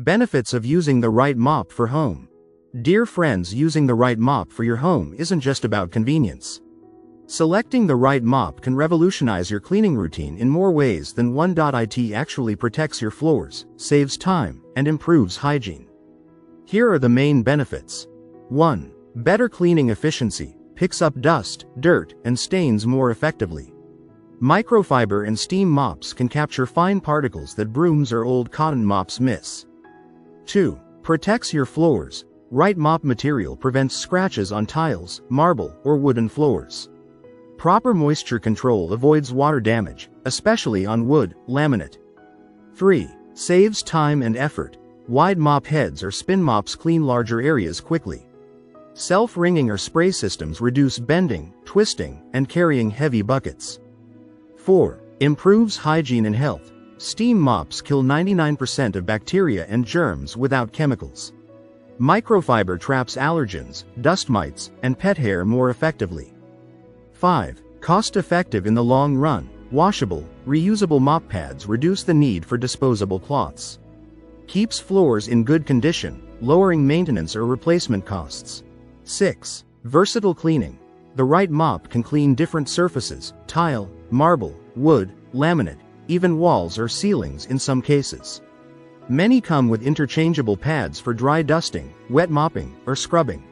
Benefits of using the right mop for home. Dear friends, using the right mop for your home isn't just about convenience. Selecting the right mop can revolutionize your cleaning routine in more ways than one.it actually protects your floors, saves time, and improves hygiene. Here are the main benefits. 1. Better cleaning efficiency, picks up dust, dirt, and stains more effectively. Microfiber and steam mops can capture fine particles that brooms or old cotton mops miss. 2. Protects your floors. Right mop material prevents scratches on tiles, marble, or wooden floors. Proper moisture control avoids water damage, especially on wood, laminate. 3. Saves time and effort. Wide mop heads or spin mops clean larger areas quickly. Self-wringing or spray systems reduce bending, twisting, and carrying heavy buckets. 4. Improves hygiene and health. Steam mops kill 99% of bacteria and germs without chemicals. Microfiber traps allergens, dust mites, and pet hair more effectively. 5. Cost-effective in the long run. Washable, reusable mop pads reduce the need for disposable cloths. Keeps floors in good condition, lowering maintenance or replacement costs. 6. Versatile cleaning. The right mop can clean different surfaces, tile, marble, wood, laminate, even walls or ceilings in some cases. Many come with interchangeable pads for dry dusting, wet mopping, or scrubbing.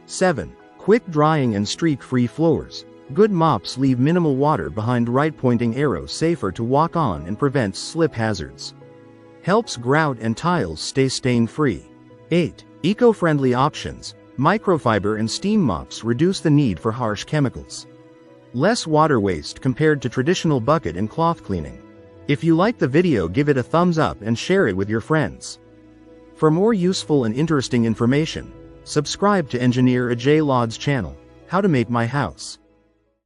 7. Quick drying and streak-free floors. Good mops leave minimal water behind, right pointing arrows safer to walk on and prevents slip hazards. Helps grout and tiles stay stain-free. 8. Eco-friendly options. Microfiber and steam mops reduce the need for harsh chemicals. Less water waste compared to traditional bucket and cloth cleaning. If you like the video, give it a thumbs up and share it with your friends. For more useful and interesting information, subscribe to Engineer Ajay Lod's channel, How to Make My House.